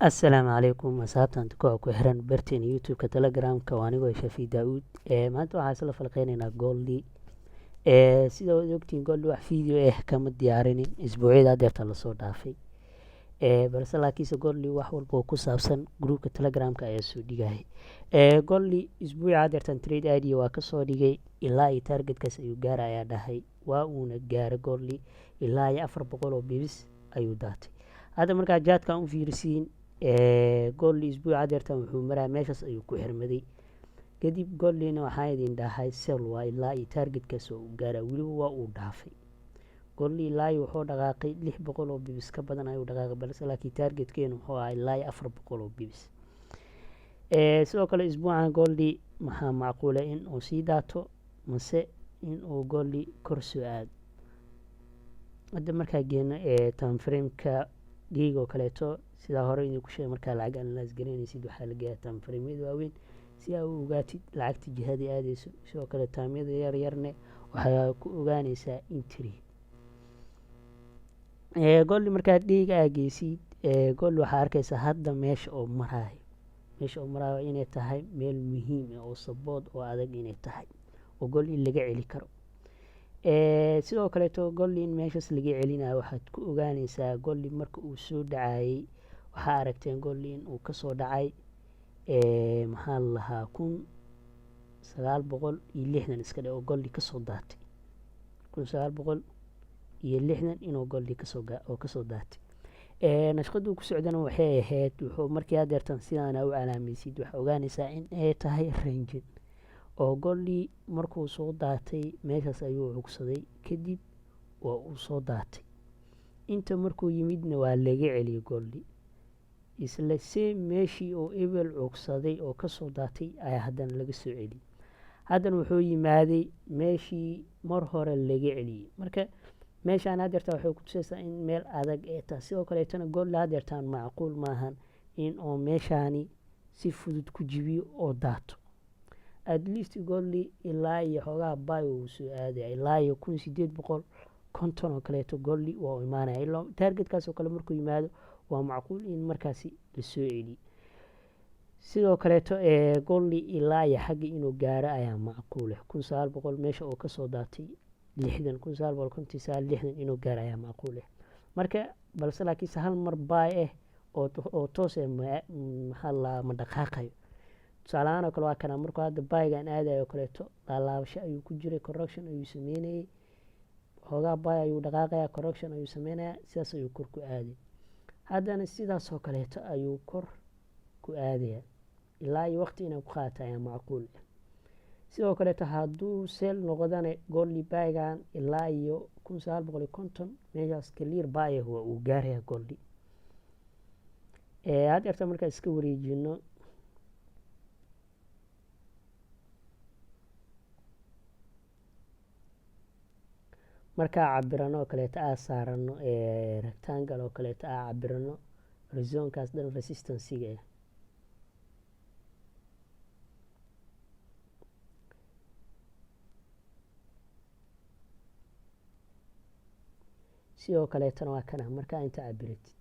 Assalaamu calaykum asxaabtan ku xiran barteena youtube-ka telegramka waa anigoo Shafii Daawud. Maanta waxaan isla falqeynaynaa Goldie. Sida wada ogtiin Goldie wax video kama diyaarinin isbuucyada haddeerta lasoo dhaafay. Balse laakiinse Goldie wax walba oo ku saabsan groupka telegramka ayaa soo dhigayay. Goldie isbuuca haddeertan trade ID waa kasoo dhigay ilaa iyo targetkaas ayuu gaara ayaa dhahay. Waa uuna gaara Goldie ilaa iyo 400 oo bibis ayuu daatay. Hadda markaa jaadkan u fiirisiin Goldie isbuuca haddeertan wuxuu maraa meeshaas ayuu ku xirmaday. Kadib Goldie-na waxaa idin dhahay sell waa ilaa iyo targetkaas oo uu gaara weliba waa uu dhaafay. Goldie ilaa iyo wuxuu dhaqaaqay 600 oo bibis ka badan ayuu dhaqaaqay balse laakiin targetkeenu wuxuu ahaa ilaa iyo 400 oo bibis. Sidoo kale isbuucan Goldie maxaa macquul ah in uu sii daato mase in uu Goldie kor soo aado. Hadda markaa geeno time frame-ka giga oo kaleeto sida hore idinku sheegay markaa lacag analyze garanaysid waxaa la geeyaa time frame-yada waaweyn si aad u ogaatid lacagta jihada aadayso. Sidoo kale time-yada yar yarne waxaa ku ogaanaysaa entry. Goldie markaa dhiga aad geysid Goldie waxaa arkaysaa hadda meesha oo maraayo. Meesha oo maraayo inay tahay meel muhiim ah oo support oo adag inay tahay oo Goldie laga celi karo. Sidoo kaleeto Goldie in meeshaas laga celinayo waxaad ku ogaanaysaa Goldie marka uu soo dhacayay waxaa aragteen Goldie in uu kasoo dhacay maxaa la lahaa 1960 iska dhig oo Goldie kasoo daatay 1960 inuu Goldie kasoo daatay. Nashqadu ku socdana waxay ahayd wuxuu markii haddeertan sidaan u calaamaysid waxaa ogaanaysaa in ay tahay range oo Goldie markuu soo daatay meeshaas ayuu cugsaday kadib waa uu soo daatay. Inta markuu yimidna waa laga celiyay Goldie. Isla same meeshii oo ebel cugsaday oo kasoo daatay ayaa haddana laga soo celiyay. Haddana wuxuu yimaaday meeshii mar hore laga celiyay. Marka meeshaan haddeerta waxay ku tusaysaa in meel adag ay tahay. Sidoo kaleetana Goldie haddeertan macquul maahan in uu meeshaani si fudud ku jibiyo oo daato. At least Goldie ilaa iyo xoogaa buy uu soo aaday ilaa iyo 1850 oo kaleeto Goldie waa u imaanaya ilaa targetkaas oo kale markuu yimaado waa macquul in markaasi la soo celiyo. Sidoo kaleeto Goldie ilaa iyo xagga inuu gaaro ayaa macquul ah 1900 meesha oo kasoo daatay 1960 inuu gaaro ayaa macquul ah. Marka balse laakiinse hal mar buy oo toos maxaa la ma dhaqaaqayo. Tusaalahaan oo kale waa kana markuu hadda buy-gaan aadayo kaleeto laalaabasho ayuu ku jiray correction ayuu sameynayay. Xoogaa buy ayuu dhaqaaqaya correction ayuu sameynaya sidaas ayuu kor ku aaday. Haddana sidaas oo kaleeto ayuu kor ku aadaya ilaa iyo waqti inay ku qaata ayaa macquul ah. Sidoo kaleeto hadduu sell noqdana Goldie buy-gaan ilaa iyo 1950 meeshaas clear buy waa uu gaaraya Goldie. Haddeerta markaa iska wareejino markaa cabirano oo kaleeto aa saarano rectangle oo kaleeto aa cabirano horizonkaas dhan resistance-ga ah sidoo kaleetana waa kana markaa inta cabiratid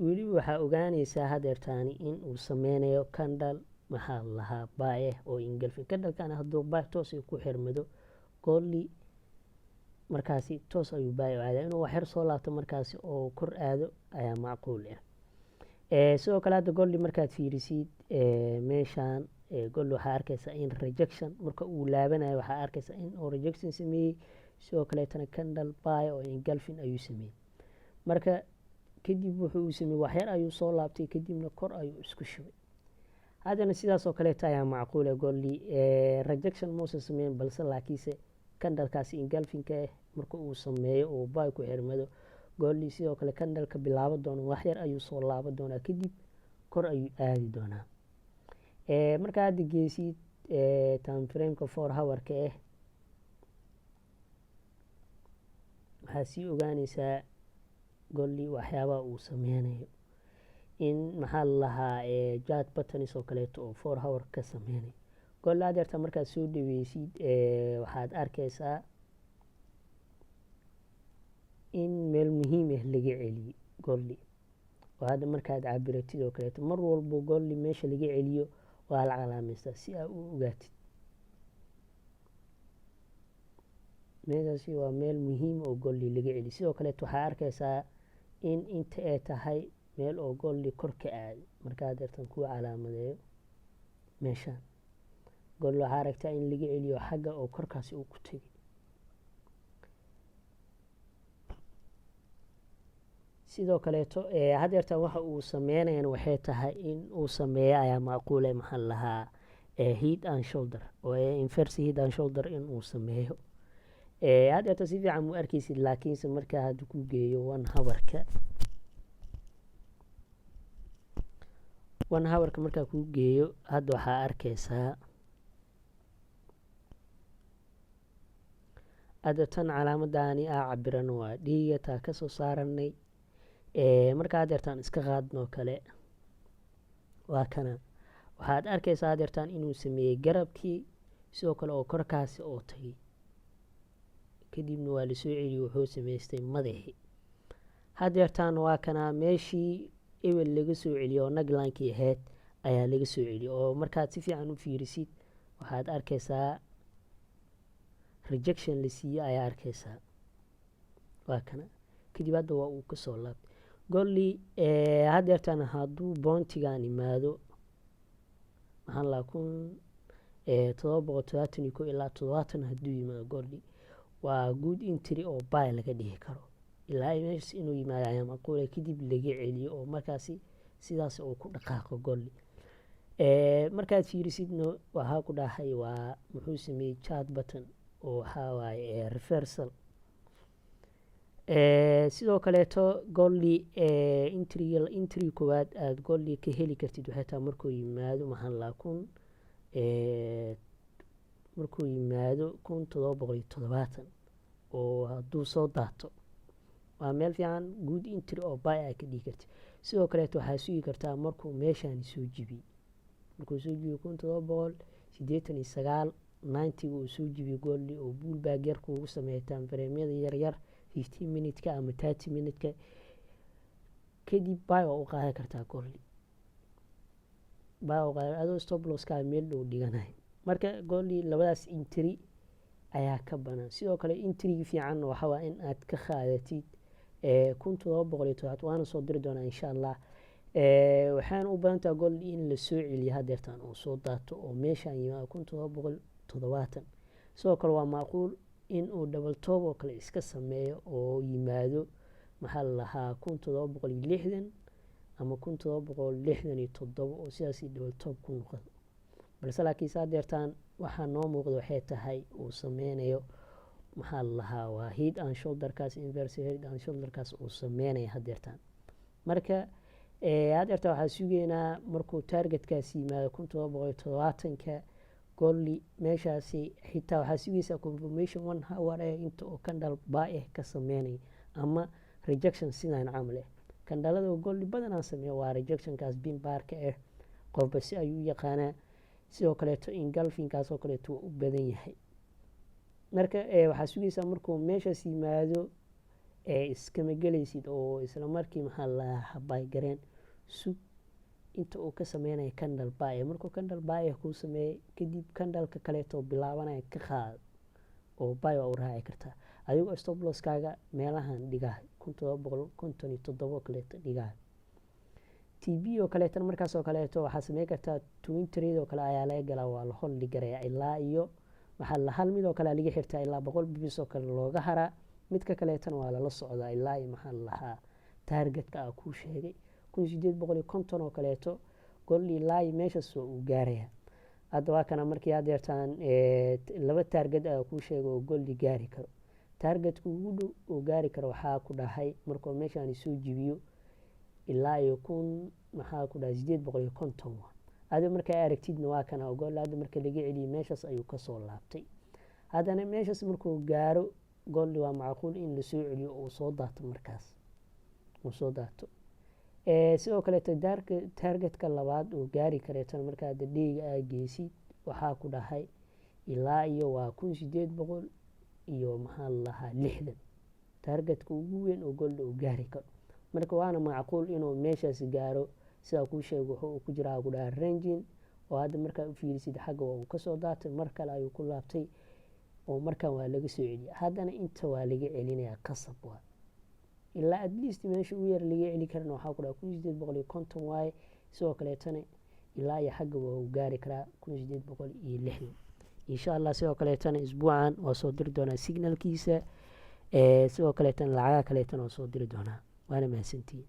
weliba waxaa ogaanaysaa haddeertaani in uu sameynayo candle maxaa lahaa buy oo ingilfi candle-kana hadduu buy toos ku xirmado Goldie markaasi toos ayuu buy u aadaa inuu wax yar soo laabto markaasi oo kor aado ayaa macquul ah. Sidoo kale hadda Goldie markaad fiirisid meeshaan Goldie waxaa arkaysaa in rejection marka uu laabanayo waxaa arkaysaa in uu rejection sameeyey. Sidoo kaleetana candle buy oo ingilfin ayuu sameeyey. Marka kadib wuxuu sameeyey wax yar ayuu soo laabtay kadibna kor ayuu isku shubay. Haddana sidaas oo kaleeto ayaa macquul ah Goldie rejection muusan sameyn balse laakiinse candle-kaasi ingilfinka marka uu sameeyo oo buy ku xirmado Goldie sidoo kale candle-ka bilaabo doono wax yar ayuu soo laabo doonaa kadib kor ayuu aadi doonaa. Marka hadda geysid time frame-ka 4 hour-ka waxaa sii ogaanaysaa Goldie waxyaabaha uu sameynayo in maxaa la lahaa chart patterns oo kaleeto oo 4 hour ka sameynayo. Goldie haddeerta markaad soo dhaweysid waxaad arkaysaa in meel muhiim ah laga celiyay goldi. oo hadda markaad cabiratid oo kaleeto mar walbo goldi meesha laga celiyo waa la calaameystaa si aa u ogaatid. meeshaasi waa meel muhiim oo goldi laga celiyo. sidoo kaleeto waxaa arkaysaa in inta ay tahay meel oo goldi kor ka aaday markaa deertan kuu calaamadeeyo meeshaan goldi waxaa aragtaa in laga celiyo xagga oo korkaasi uu ku tegay. sidoo kaleeto hadeertan waxa uu sameynayana waxay tahay in uu sameeyo ayaa macquule maxaa lahaa head and shoulder oo inverse head and shoulder in uu sameeyo. hadeerta si fiican mu arkaysid laakiinse markaa hadda ku geeyo one hourka markaa kuu geeyo hadda waxaa arkaysaa hadda tan calaamadaani cabiran waa dhiiga taa kasoo saaranay. markaa hadeertaan iska qaadnoo kale waa kana waxaad arkaysaa hadeertaan inuu sameeyey garabkii sidoo kale oo korkaasi oo tagay kadibna waa lasoo celiyey wuxuu samaystay madaxii. hadeertaan waa kana meeshii ebel laga soo celiyo oo naglaankii ahayd ayaa laga soo celiyey oo markaad si fiican u fiirisid waxaad arkaysaa rejection la siiyey ayaa arkaysaa waa kana kadib hadda waa uu kasoo laabtay goldi. hadeertaan hadduu boontigan imaado maxaa laa 1771 ilaa 70 hadduu yimaado goldi waa good entry oo buy laga dhihi karo ilaa meeshas inuu yimaado ayaa macquula kadib laga celiyo oo markaasi sidaas uu ku dhaqaaqo goldi. markaad fiirisidna waxaa ku dhahay waa muxuu sameeyey chat button oo waxaa waaye reversal. sidoo kaleeto goldi intry koowaad aad goldi ka heli kartid waxay tahay markuu yimaado maxaa laa markuu yimaado 1770 oo hadduu soo daato waa meel fiican good entry oo buy aa ka dhigi kartid. sidoo kaleeto waxaa sugi kartaa markuu meeshaani soo jibiyey markuu soo jibiyo 1789 90 uu soo jibiyo goldi oo bullback yar kuugu sameeya taanfareemyada yaryar 15 minutka ama 30 minutka kadib buy waa u qaadan kartaa goldi. buy u qaadan adoo stop losskaa meel dhow dhiganahay marka goldi labadaas entry ayaa ka banaan. sidoo kale entry fiican waxa waa in aad ka qaadatid 1770 waana soo diri doonaa insha Allah. waxaan u baahantaa goldi in la soo celiyo hadeertaan oo soo daato oo meeshaan yimaado 1770. sidoo kale waa macquul in uu double top oo kale iska sameeyo oo yimaado maxaa lahaa 1760 ama 1767 oo sidaasi double top ku noqdo. balse laakiinse hadeertaan waxaa noo muuqda waxay tahay uu sameynayo maxaa lahaa waa head and shoulderkaas inverse head and shoulderkaas uu sameynaya hadeertaan. marka hadeertaan waxaa sugeynaa markuu targetkaas yimaado 1770ka goldi meeshaasi xitaa waxaa sugaysaa confirmation 1 hour inta oo candle buy ka sameynay ama rejection sidaan camal candlada goldi badanaa sameeyo waa rejectionkaas bin baarka qofba si ayuu yaqaanaa. sidoo kaleeto engulfingkaas oo kaleeto u badan yahay. marka waxaa sugaysaa markuu meeshaas yimaado iskama gelaysid oo isla markii maxaa la habay gareen sug inta uu ka sameynaya candle buy. markuu candle buy ku sameeyay kadib candleka kaleeto bilaabanaya ka qaad oo buy waa u raaci kartaa adigoo stop losskaaga meelahan dhigahay 1757 kaleeto dhigahay. TB oo kaleeto markaas oo kaleeto waxaa sameyn kartaa twin trade oo kale ayaa laga galaa waa la hold garaya ilaa iyo waxaa la hal mid oo kale laga xirtaa ilaa 100 bibis oo kale looga haraa midka kaleetana waa lala socdaa ilaa iyo maxaa lahaa targetka aa kuu sheegay 1850 oo kaleeto goldi ilaa iyo meeshaas uu gaaraya. hadda waa kana markii hadeertaan laba target aa kuu sheegay oo goldi gaari karo. targetka ugu dhow oo gaari karo waxaa ku dhahay markuu meeshaan soo jibiyo ilaa iyo maxaa ku dhahay 850 hadda markaa aragtidna waa kana oo goldi hadda marka laga celiyo meeshaas ayuu kasoo laabtay. haddana meeshaas markuu gaaro goldi waa macquul in la soo celiyo oo soo daato markaas uu soo daato. sidoo kaleeto targetka labaad oo gaari kareetan markaa hadda dhiiga aa geysid waxaa ku dhahay ilaa iyo waa 1800 iyo maxaa lahaa 60 targetka ugu weyn oo goldi uu gaari karo marka waana macquul inuu meeshaas gaaro. sidaa kuu sheego wuxuu ku jiraa ku dhaha rangin oo hadda markaa u fiirisid xagga waa uu kasoo daatay mar kale ayuu ku laabtay oo markan waa laga soo celiyay. haddana inta waa laga celinayaa qasab waa ilaa at least meesha u yar laga celi karana waxaa ku dhaha 1850 waaye. sidoo kaleetana ilaa iyo xagga waa uu gaari karaa 1860 insha allah. sidoo kaleetana isbuucan waa soo diri doonaa signalkiisa. sidoo kaleetana lacagaha kaleetana waa soo diri doonaa. waana mahadsantihiin.